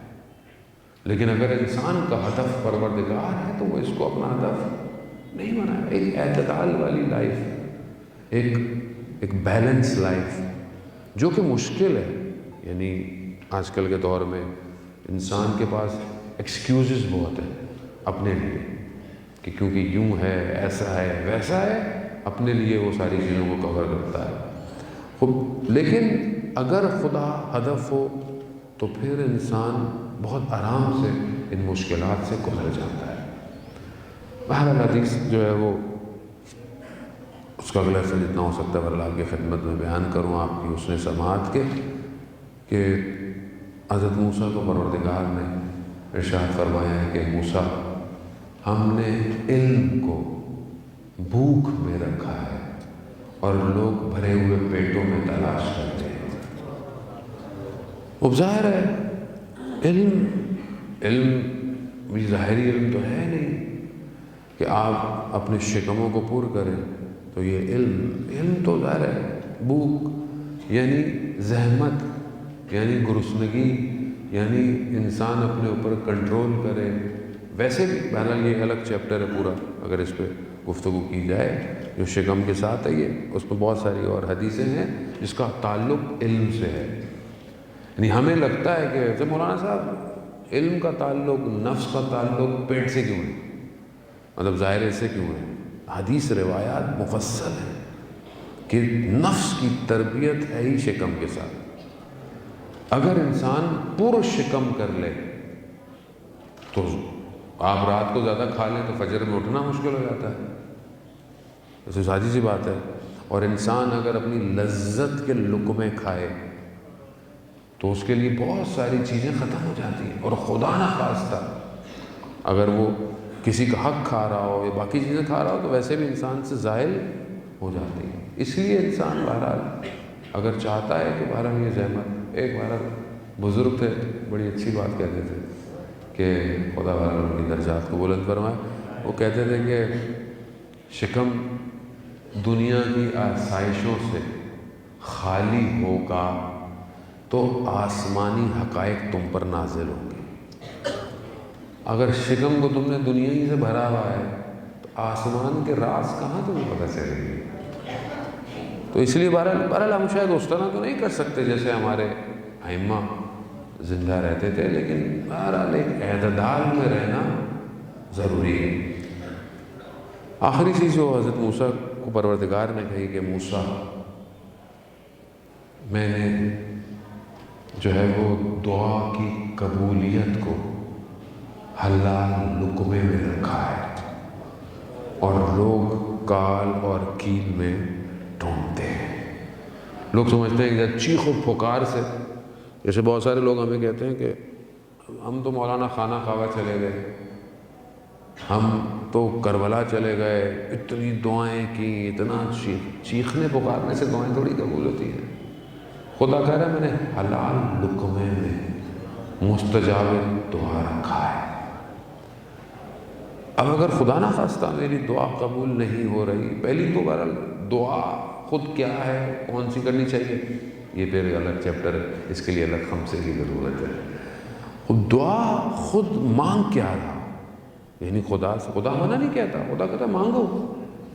لیکن اگر انسان کا ہدف پروردگار ہے تو وہ اس کو اپنا ہدف نہیں بنائے۔ ایک اعتدال والی لائف، ایک بیلنس لائف، جو کہ مشکل ہے۔ یعنی آج کل کے دور میں انسان کے پاس ایکسکیوزز بہت ہیں اپنے لیے، کہ کیونکہ یوں ہے، ایسا ہے، ویسا ہے، اپنے لیے وہ ساری چیزوں کو کور کرتا ہے۔ لیکن اگر خدا ہدف ہو تو پھر انسان بہت آرام سے ان مشکلات سے گزر جاتا ہے۔ بہرحال حدیث جو ہے وہ اس کا اگلا سے جتنا ہو سکتا ہے بہرحال آپ کی خدمت میں بیان کروں، آپ کی حسن سماعت کے، کہ حضرت موسیٰ کو پروردگار نے ارشاد فرمایا ہے کہ موسیٰ، ہم نے علم کو بھوک میں رکھا ہے اور لوگ بھرے ہوئے پیٹوں میں تلاش کرتے ہیں۔ اب ظاہر ہے علم بھی ظاہری علم تو ہے نہیں کہ آپ اپنے شکموں کو پور کریں، تو یہ علم تو ظاہر ہے بھوک یعنی زحمت، یعنی گرسنگی، یعنی انسان اپنے اوپر کنٹرول کرے۔ ویسے بھی بہرحال یہ الگ چیپٹر ہے پورا، اگر اس پہ گفتگو کی جائے جو شکم کے ساتھ ہے، یہ اس میں بہت ساری اور حدیثیں ہیں جس کا تعلق علم سے ہے۔ یعنی ہمیں لگتا ہے کہ جیسے مولانا صاحب علم کا تعلق، نفس کا تعلق پیٹ سے کیوں ہے، مطلب ظاہر سے کیوں ہے؟ حدیث روایات مفصل ہیں کہ نفس کی تربیت ہے ہی شکم کے ساتھ۔ اگر انسان پر شکم کر لے تو آپ رات کو زیادہ کھا لیں تو فجر میں اٹھنا مشکل ہو جاتا ہے، ایسے سادی سی بات ہے۔ اور انسان اگر اپنی لذت کے لقمے کھائے تو اس کے لیے بہت ساری چیزیں ختم ہو جاتی ہیں، اور خدا نہ خواستہ اگر وہ کسی کا حق کھا رہا ہو یا باقی چیزیں کھا رہا ہو تو ویسے بھی انسان سے زائل ہو جاتی ہے۔ اس لیے انسان بہرحال اگر چاہتا ہے کہ بہرحال یہ زحمت، ایک بہرحال بزرگ تھے بڑی اچھی بات کہتے تھے کہ خدا بہرحال ان کی درجات کو بلند فرمائے، وہ کہتے تھے کہ شکم دنیا کی آسائشوں سے خالی ہوگا تو آسمانی حقائق تم پر نازل ہوں گے۔ اگر شکم کو تم نے دنیا ہی سے بھرا ہوا ہے تو آسمان کے راز کہاں تمہیں پتہ چلیں گے؟ تو اس لیے بہرحال ہم شاید اس طرح تو نہیں کر سکتے جیسے ہمارے ائمہ زندہ رہتے تھے، لیکن بہرحال ایک اعتدال میں رہنا ضروری ہے۔ آخری چیز جو حضرت موسیٰ کو پروردگار نے کہی کہ موسیٰ، میں نے جو ہے وہ دعا کی قبولیت کو حلال لقمے میں رکھا ہے، اور لوگ کال اور کیل میں ڈھونڈتے ہیں۔ لوگ سمجھتے ہیں کہ چیخ و پکار سے، جیسے بہت سارے لوگ ہمیں کہتے ہیں کہ ہم تو مولانا خانہ کعبہ چلے گئے، ہم تو کربلا چلے گئے، اتنی دعائیں کی، اتنا چیخنے پکارنے سے دعائیں تھوڑی قبول ہوتی ہیں۔ خدا کہہ رہا ہے میں نے حلال لقمے میں مستجاب دعا رکھا ہے۔ اب اگر خدا نہ خواستہ میری دعا قبول نہیں ہو رہی، پہلی تو بہرحال دعا خود کیا ہے، کون سی کرنی چاہیے، یہ پھر الگ چیپٹر ہے، اس کے لیے الگ خمسے کی ضرورت ہے۔ دعا خود مانگ کیا رہا، یعنی خدا سے، خدا منع نہیں کہتا، خدا کہتا مانگو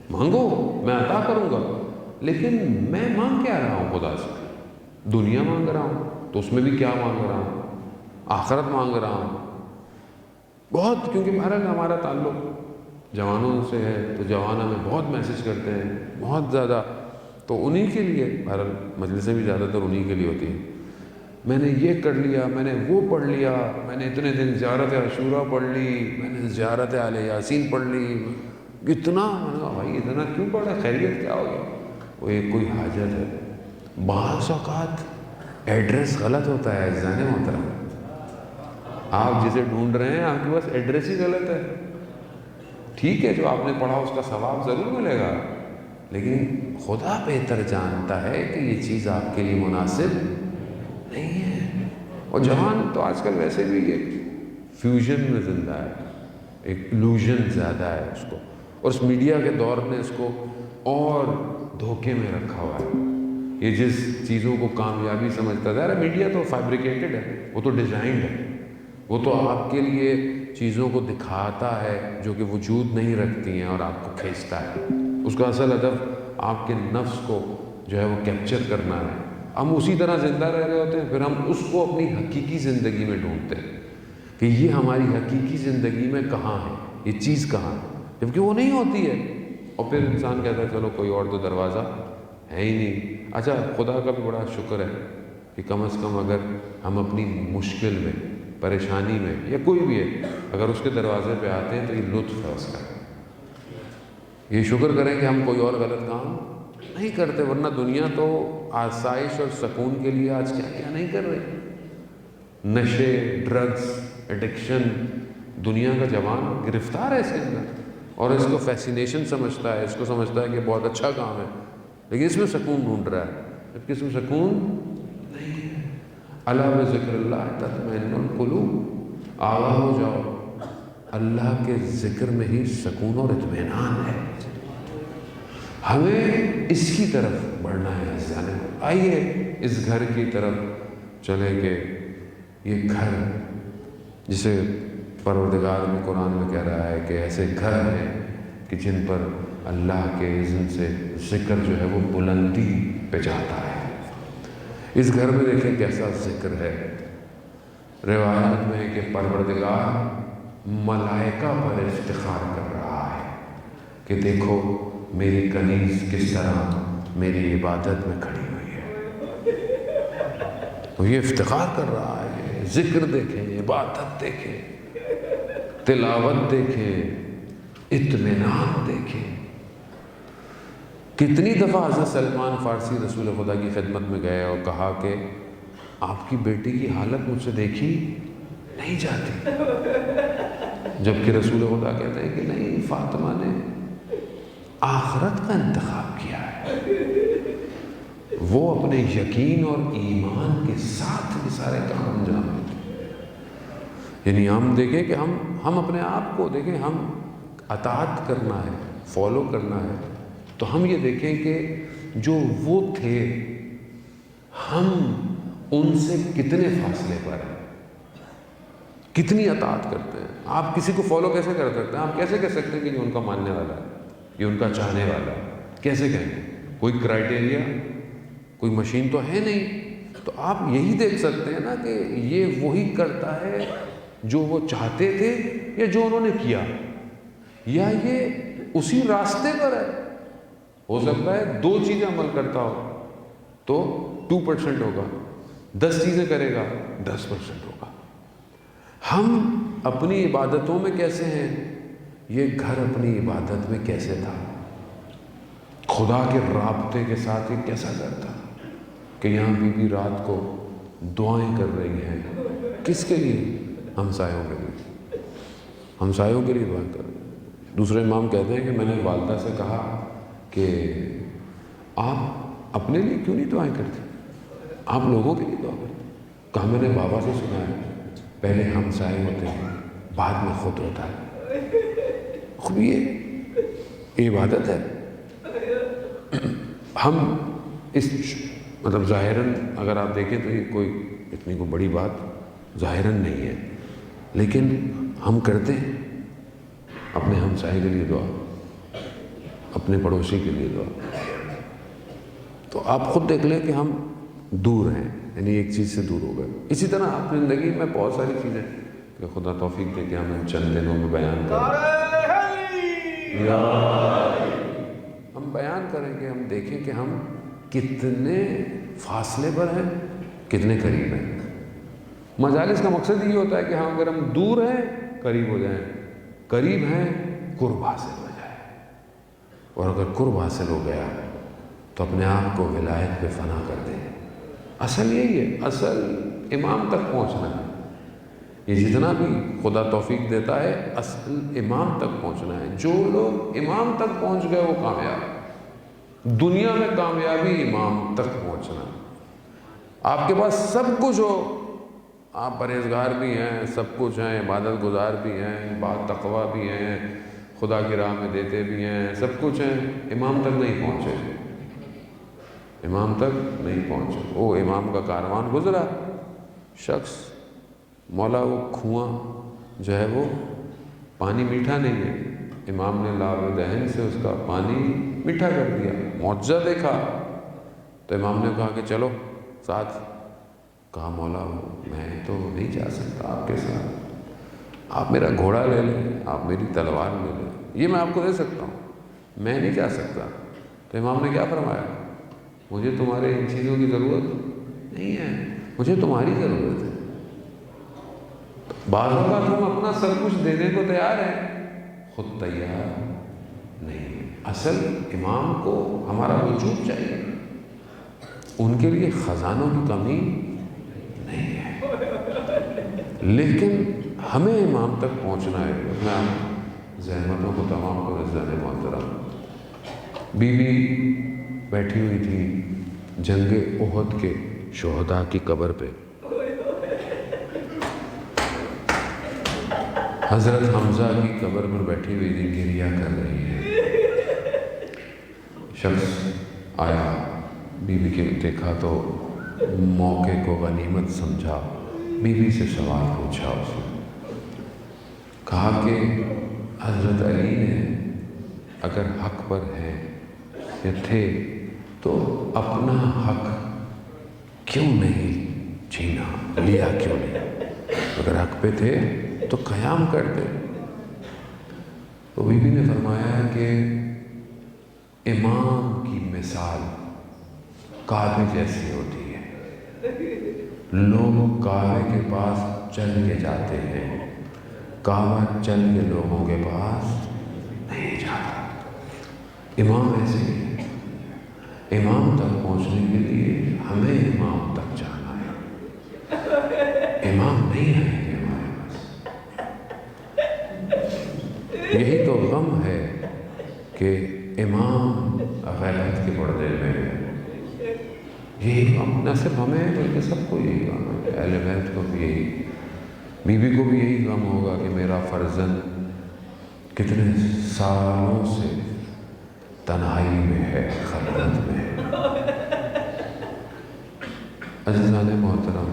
مانگو میں عطا کروں گا، لیکن میں مانگ کیا رہا ہوں خدا سے؟ دنیا مانگ رہا ہوں تو اس میں بھی کیا مانگ رہا ہوں؟ آخرت مانگ رہا ہوں بہت، کیونکہ بہرحال ہمارا تعلق جوانوں سے ہے، تو جوان ہمیں بہت میسج کرتے ہیں بہت زیادہ، تو انہی کے لیے بہرحال مجلسیں بھی زیادہ تر انہی کے لیے ہوتی ہیں۔ میں نے یہ کر لیا، میں نے وہ پڑھ لیا، میں نے اتنے دن زیارت عاشوراء پڑھ لی، میں نے زیارت آل یاسین پڑھ لی، اتنا، میں نے کہا بھائی اتنا کیوں پڑھا، خیریت کیا ہو گیا؟ وہ ایک کوئی حاجت ہے۔ بعض اوقات ایڈریس غلط ہوتا ہے عزیزان محترم، آپ جسے ڈھونڈ رہے ہیں آپ کے پاس ایڈریس ہی غلط ہے۔ ٹھیک ہے جو آپ نے پڑھا اس کا ثواب ضرور ملے گا، لیکن خدا بہتر جانتا ہے کہ یہ چیز آپ کے لیے مناسب نہیں ہے۔ اور جوان تو آج کل ویسے بھی ایک فیوژن میں زندہ ہے، ایک illusion زیادہ ہے اس کو، اور اس میڈیا کے دور نے اس کو اور دھوکے میں رکھا ہوا ہے۔ یہ جس چیزوں کو کامیابی سمجھتا ہے، میڈیا تو فیبریکیٹڈ ہے، وہ تو ڈیزائنڈ ہے، وہ تو آپ کے لیے چیزوں کو دکھاتا ہے جو کہ وجود نہیں رکھتی ہیں اور آپ کو کھینچتا ہے۔ اس کا اصل ہدف آپ کے نفس کو جو ہے وہ کیپچر کرنا ہے۔ ہم اسی طرح زندہ رہ رہے ہوتے ہیں، پھر ہم اس کو اپنی حقیقی زندگی میں ڈھونڈتے ہیں کہ یہ ہماری حقیقی زندگی میں کہاں ہے، یہ چیز کہاں ہے، جبکہ وہ نہیں ہوتی ہے۔ اور پھر انسان کہتا ہے چلو کوئی اور تو دروازہ ہے ہی نہیں۔ اچھا خدا کا بھی بڑا شکر ہے کہ کم از کم اگر ہم اپنی مشکل میں، پریشانی میں، یا کوئی بھی ہے، اگر اس کے دروازے پہ آتے ہیں تو یہ لطف ہے اس کا، یہ شکر کریں کہ ہم کوئی اور غلط کام نہیں کرتے، ورنہ دنیا تو آسائش اور سکون کے لیے آج کیا کیا نہیں کر رہی۔ نشے، ڈرگز، ایڈکشن، دنیا کا جوان گرفتار ہے اس کے اندر، اور اس کو فیسینیشن سمجھتا ہے، اس کو سمجھتا ہے کہ بہت اچھا کام ہے، لیکن اس میں سکون ڈھونڈ رہا ہے، جبکہ اس میں سکون نہیں ہے۔ الا بذکر اللہ تطمئن القلوب، آگاہ ہو جاؤ، اللہ کے ذکر میں ہی سکون اور اطمینان ہے۔ ہمیں اس کی طرف بڑھنا ہے عزیزان۔ آئیے اس گھر کی طرف چلیں کہ یہ گھر جسے پروردگار میں قرآن میں کہہ رہا ہے کہ ایسے گھر ہیں کہ جن پر اللہ کے اذن سے ذکر جو ہے وہ بلندی پہ جاتا ہے۔ اس گھر میں دیکھیں کیسا ذکر ہے۔ روایت میں ہے کہ پروردگار ملائکہ پر افتخار کر رہا ہے کہ دیکھو میری کنیز کس طرح میری عبادت میں کھڑی ہوئی ہے۔ تو یہ افتخار کر رہا ہے، ذکر دیکھیں، عبادت دیکھیں، تلاوت دیکھیں، اطمینان دیکھیں۔ کتنی دفعہ حضرت سلمان فارسی رسول خدا کی خدمت میں گئے اور کہا کہ آپ کی بیٹی کی حالت مجھ سے دیکھی نہیں جاتی، جبکہ رسول خدا کہتے ہیں کہ نہیں، فاطمہ نے آخرت کا انتخاب کیا ہے، وہ اپنے یقین اور ایمان کے ساتھ یہ سارے کام انجام دیتے۔ یعنی ہم دیکھیں کہ ہم اپنے آپ کو دیکھیں، ہم اطاعت کرنا ہے، فالو کرنا ہے، تو ہم یہ دیکھیں کہ جو وہ تھے ہم ان سے کتنے فاصلے پر ہیں، کتنی اطاعت کرتے ہیں۔ آپ کسی کو فالو کیسے کر سکتے ہیں؟ آپ کیسے کہہ سکتے ہیں کہ یہ ان کا ماننے والا ہے، یہ ان کا چاہنے والا ہے؟ کیسے کہیں گے؟ کوئی کرائٹیریا، کوئی مشین تو ہے نہیں۔ تو آپ یہی دیکھ سکتے ہیں نا کہ یہ وہی کرتا ہے جو وہ چاہتے تھے یا جو انہوں نے کیا، یا یہ اسی راستے پر ہے۔ ہو سکتا ہے 2 چیزیں عمل کرتا ہو تو 2% ہوگا، 10 چیزیں کرے گا 10% ہوگا۔ ہم اپنی عبادتوں میں کیسے ہیں؟ یہ گھر اپنی عبادت میں کیسے تھا؟ خدا کے رابطے کے ساتھ یہ کیسا گھر تھا کہ یہاں بی بی رات کو دعائیں کر رہی ہیں، کس کے لیے؟ ہمسایوں کے لیے، ہمسایوں کے لیے دعائیں کر رہی ہیں۔ دوسرے امام کہتے ہیں کہ میں نے والدہ سے کہا کہ آپ اپنے لیے کیوں نہیں دعائیں کرتے، آپ لوگوں کے لیے دعا کرتے؟ کہا میں نے بابا سے سنا ہے پہلے ہمسائے ہوتے ہیں بعد میں خود ہوتا ہے۔ خود یہ عبادت ہے۔ ہم اس مطلب ظاہراً اگر آپ دیکھیں تو یہ کوئی اتنی کوئی بڑی بات ظاہراً نہیں ہے، لیکن ہم کرتے ہیں اپنے ہمسائے کے لیے دعا، اپنے پڑوسی کے لیے دعا۔ تو آپ خود دیکھ لیں کہ ہم دور ہیں، یعنی ایک چیز سے دور ہو گئے۔ اسی طرح اپنی زندگی میں بہت ساری چیزیں کہ خدا توفیق دے کہ ہم ان چند دنوں میں بیان کریں، ہم بیان کریں کہ ہم دیکھیں کہ ہم کتنے فاصلے پر ہیں، کتنے قریب ہیں۔ مجالس کا مقصد یہ ہوتا ہے کہ ہم اگر ہم دور ہیں قریب ہو جائیں، قریب ہیں قرب حاصل ہو جائے، اور اگر قرب حاصل ہو گیا تو اپنے آپ کو ولایت پہ فنا کر دیں۔ اصل یہی ہے، اصل امام تک پہنچنا ہے۔ یہ جتنا بھی خدا توفیق دیتا ہے اصل امام تک پہنچنا ہے۔ جو لوگ امام تک پہنچ گئے وہ کامیاب۔ دنیا میں کامیابی امام تک پہنچنا۔ آپ کے پاس سب کچھ ہو، آپ پرہیزگار بھی ہیں، سب کچھ ہیں، عبادت گزار بھی ہیں، با تقویٰ بھی ہیں، خدا کی راہ میں دیتے بھی ہیں، سب کچھ ہیں، امام تک نہیں پہنچے، امام تک نہیں پہنچے۔ وہ امام کا کاروان گزرا، شخص مولا وہ کنواں جو ہے وہ پانی میٹھا نہیں ہے، امام نے لاب دہن سے اس کا پانی میٹھا کر دیا، معجزہ دیکھا۔ تو امام نے کہا کہ چلو ساتھ۔ کہا مولا میں تو نہیں جا سکتا آپ کے ساتھ، آپ میرا گھوڑا لے لیں، آپ میری تلوار لے لیں، یہ میں آپ کو دے سکتا ہوں، میں نہیں جا سکتا۔ تو امام نے کیا فرمایا؟ مجھے تمہارے ان چیزوں کی ضرورت نہیں ہے، مجھے تمہاری ضرورت ہے۔ بعض اوقات ہم اپنا سب کچھ دینے کو تیار ہیں، خود تیار نہیں۔ اصل امام کو ہمارا وجود چاہیے، ان کے لیے خزانوں کی کمی نہیں ہے، لیکن ہمیں امام تک پہنچنا ہے۔ میں زحمتوں کو تمام کو عزت محترم، بی بی بیٹھی ہوئی تھی جنگ احد کے شہداء کی قبر پہ، حضرت حمزہ کی قبر پر بیٹھی ہوئی تھی، گریہ کر رہی ہے۔ شخص آیا، بی بی کے دیکھا تو موقع کو غنیمت سمجھا، بی بی سے سوال پوچھا، اس نے کہا کہ حضرت علی نے اگر حق پر ہیں یا تھے تو اپنا حق کیوں نہیں چھینا، لیا کیوں نہیں؟ اگر حق پہ تھے تو قیام کرتے۔ تو بی بی نے فرمایا کہ امام کی مثال کعبے جیسی ہوتی ہے، لوگ کعبے کے پاس چل کے جاتے ہیں، کعبہ چل کے لوگوں کے پاس نہیں جاتا۔ امام ایسے ہی ہے، امام تک پہنچنے کے لیے ہمیں امام تک جانا ہے، امام نہیں آئیں گے ہمارے پاس۔ یہی تو غم ہے کہ امام غیبت کے پردے میں ہے۔ یہی غم نہ صرف ہمیں بلکہ سب کو یہی غم ہے، اہل بیت کو بھی یہی، بی بی کو بھی یہی غم ہوگا کہ میرا فرزند کتنے سالوں سے تنہائی میں ہے، خلوت میں ہے۔ عزیزان محترم،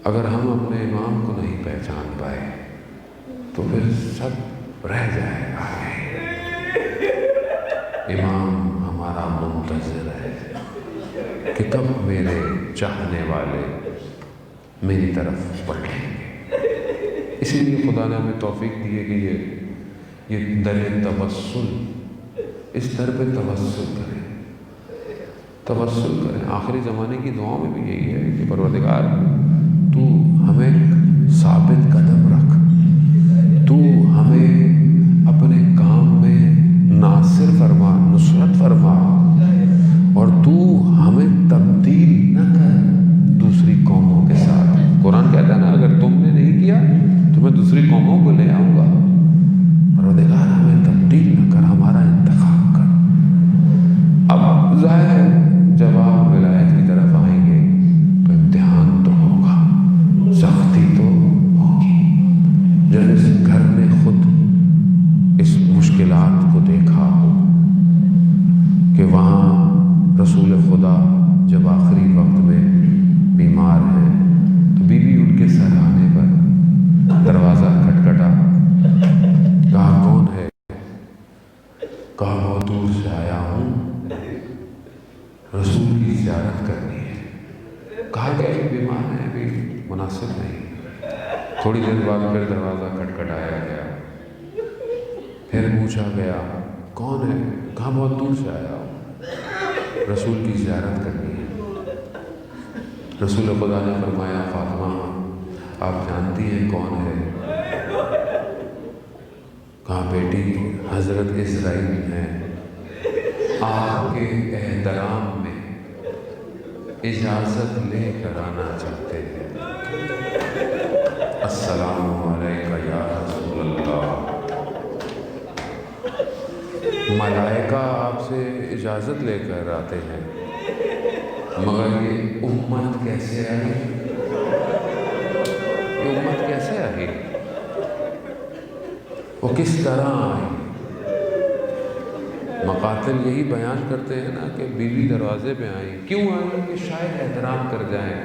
اگر ہم اپنے امام کو نہیں پہچان پائے تو پھر سب رہ جائے گا۔ امام ہمارا منتظر ہے کہ کب میرے چاہنے والے میری طرف پلٹیں گے۔ اسی لیے خدا نے ہمیں توفیق دی ہے کہ یہ در توسل، اس در پہ توسل کریں، توسل کریں۔ آخری زمانے کی دعاؤں میں بھی یہی ہے کہ پروردگار تو ہمیں ثابت قدم رکھ، تو ہمیں اپنے کام میں ناصر فرما، نصرت فرما، اور تو ہمیں تبدیل نہ کر دوسری قوموں کے ساتھ۔ قرآن کہتا ہے نا، اگر تم نے نہیں کیا تو میں دوسری قوموں کو لے آؤں گا۔ پروردگار ہمیں تبدیل نہ کر، ہمارا انتخاب کر۔ اب ظاہر ہے جب آپ ولایت کی طرف آئیں گے تو امتحان تو ہوگا، سختی تو ہوگی۔ جب اس گھر نے خود اس مشکلات کو دیکھا ہو کہ وہاں رسول خدا جب آخری وقت میں بیمار ہیں تو بیوی ان کے سرانے پر دروازہ کھٹکھٹا، کہا کون ہے؟ کہا بہت دور سے آیا ہوں، رسول کی زیارت کرنی ہے۔ کہا کہ ابھی بیمار ہے، ابھی مناسب نہیں۔ تھوڑی دیر بعد پھر دروازہ کھٹکھٹایا گیا، پھر پوچھا گیا کون ہے؟ کہا بہت دور سے آیا ہوں، رسول کی زیارت کرنی ہے۔ رسول خدا نے فرمایا فاطمہ آپ جانتی ہیں کون ہے؟ کہا بیٹی حضرت اسرائیل ہیں، آپ کے احترام میں اجازت لے کر آنا چاہتے ہیں۔ السلام علیکہ یا رسول اللہ۔ ملائکہ آپ سے اجازت لے کر آتے ہیں، مگر یہ امت کیسے آئی؟ یہ امت کیسے آئی؟ وہ کس طرح آئی؟ مقاتل یہی بیان کرتے ہیں نا کہ بیوی دروازے پہ آئی، کیوں آئی؟ کہ شاید احترام کر جائیں،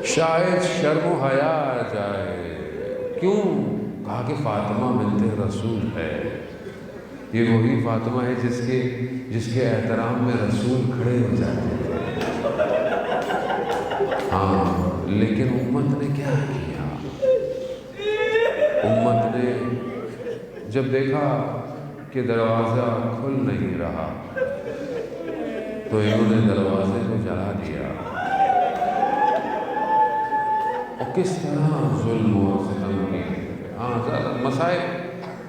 شاید شرم و حیا آ جائے۔ کیوں؟ کہا کہ فاطمہ بنت رسول ہے، یہ وہی فاطمہ ہے جس کے احترام میں رسول کھڑے ہو جاتے تھے۔ ہاں، لیکن امت نے کیا کیا؟ امت نے جب دیکھا کہ دروازہ کھل نہیں رہا تو انہوں نے دروازے کو جلا دیا۔ اور کس طرح ظلم و ستم کی۔ ہاں، مسائل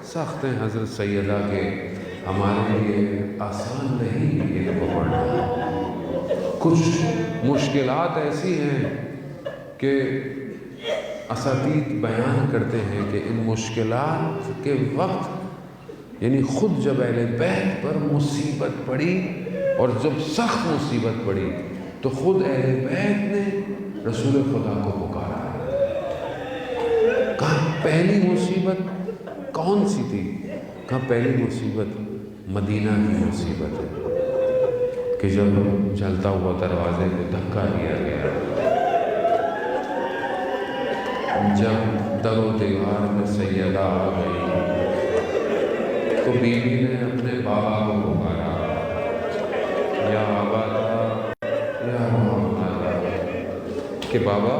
سخت ہیں حضرت سیدہ کے، ہمارے لیے آسان نہیں یہ کو پڑھنا۔ کچھ مشکلات ایسی ہیں کہ اساتید بیان کرتے ہیں کہ ان مشکلات کے وقت، یعنی خود جب اہل بیت پر مصیبت پڑی اور جب سخت مصیبت پڑی تو خود اہل بیت نے رسول خدا کو پکارا۔ کہا پہلی مصیبت کون سی تھی؟ کہا پہلی مصیبت مدینہ کی مصیبت ہے کہ جب جلتا ہوا دروازے کو دھکا دیا گیا، جب در و دیوار میں سیدہ آ گئی تو بیوی نے اپنے بابا کو پکارا، یا آبادا یا محمد، کہ بابا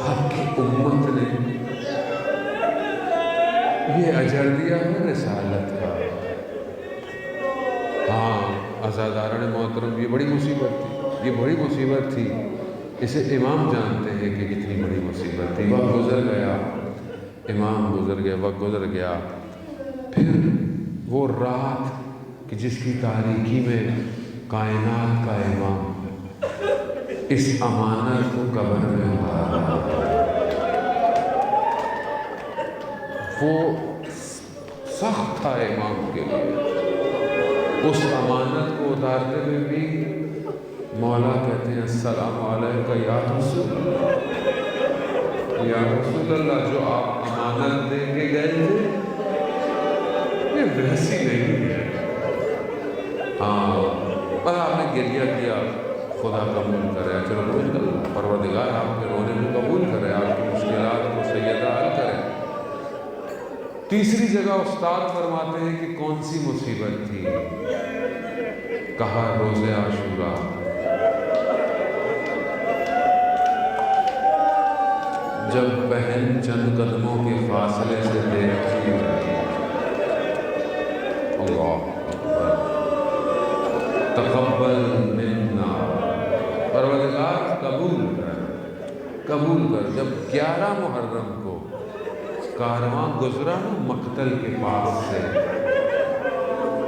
آپ کی امت نے یہ اجر دیا ہے رسالت کا۔ ہاں عزاداران محترم، یہ بڑی مصیبت تھی، یہ بڑی مصیبت تھی۔ اسے امام جانتے ہیں کہ کتنی بڑی مصیبت تھی۔ وقت گزر گیا، امام گزر گیا، وقت گزر گیا، پھر وہ رات کہ جس کی تاریکی میں کائنات کا امام اس امانت کو قبر میں اتارا، وہ سخت تھا امام کے لیے۔ اس امانت کو اتارتے ہوئے بھی مولا کہتے ہیں السلام علیکہ یا رسول اللہ، یا رسول اللہ، جو آپ امانت دے کے گئے تھے یہ ایسی نہیں ہے۔ ہاں پر آپ نے گریہ کیا، خدا قبول کرے، چلو روز کر پروردگار آپ کے رونے کو قبول کرے، آپ کی مشکلات کو سیدہ حل کرے۔ تیسری جگہ استاد فرماتے ہیں کہ کون سی مصیبت تھی؟ کہا روز عاشورہ۔ جب بہن چند قدموں کے فاصلے سے دیکھتی رہی، اللہ اکبر، تقبل منا، پروردگار قبول کر۔ جب 11 محرم کو کارواں گزرا نا مقتل کے پاس سے،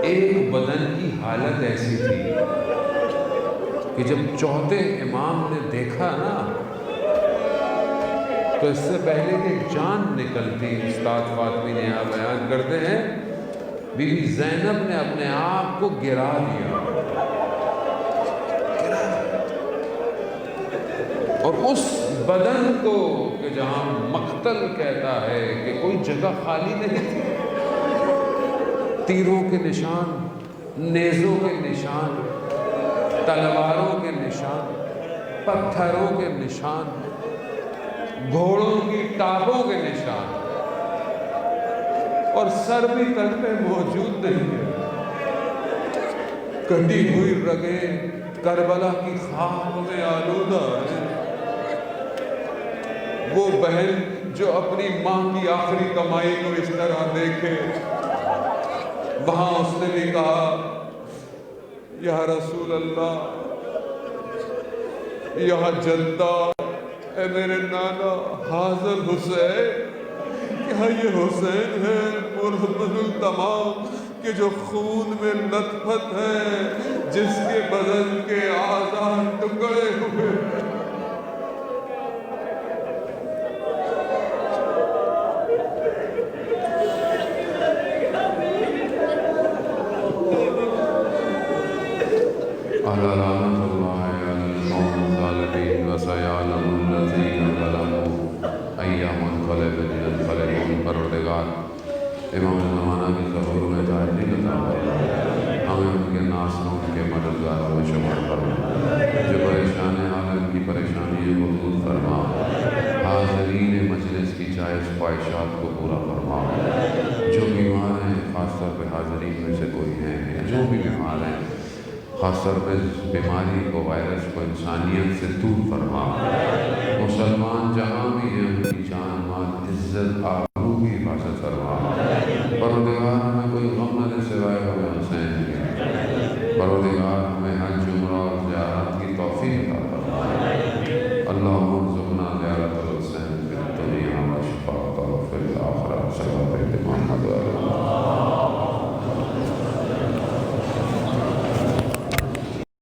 ایک بدن کی حالت ایسی تھی کہ جب چوتھے امام نے دیکھا نا تو اس سے پہلے کہ جان نکلتی، استاد فاطمی نے یہاں بیان کرتے ہیں، بی بی زینب نے اپنے آپ کو گرا دیا، اور اس بدن کو کہ جہاں مقتل کہتا ہے کہ کوئی جگہ خالی نہیں تھی، تیروں کے نشان، نیزوں کے نشان، تلواروں کے نشان، پتھروں کے نشان، گھوڑوں کی ٹانگوں کے نشان، اور سر بھی تل پہ موجود نہیں ہے۔ کٹی ہوئی رگیں کربلا کی خاک میں آلودہ ہے۔ وہ بہن جو اپنی ماں کی آخری کمائی کو اس طرح دیکھے، وہاں اس نے بھی کہا یا رسول اللہ، یا جدہ، اے میرے نانا حاضر حسین، کیا یہ حسین ہے مرحبن التمام کہ جو خون میں لطفت ہے، جس کے بدن کے اعضاء ٹکڑے ہوئے ہیں؟ امام زمانہ کی ظہور میں ظاہری عطا فرما، ہمیں ان کے ناصروں کے مددگاروں میں شمار فرما، جو پریشان عالم کی پریشانی کو دور فرما، حاضرین مجلس کی جائز خواہشات کو پورا فرما، جو بیمار ہیں خاص طور پہ حاضرین میں سے کوئی ہیں جو بھی بیمار ہیں، خاص طور پہ بیماری کو، وائرس کو انسانیت سے دور فرما، مسلمان جہاں بھی ہیں ان کی جان مال عزت آبرو کی حفاظت فرما، پروردگار ہمیں کوئی غم نہ دے سوائے ہمیں حسین کے، پروردگار ہمیں حج عمرہ اور زیارت کی توفیق عطا فرما، اللہ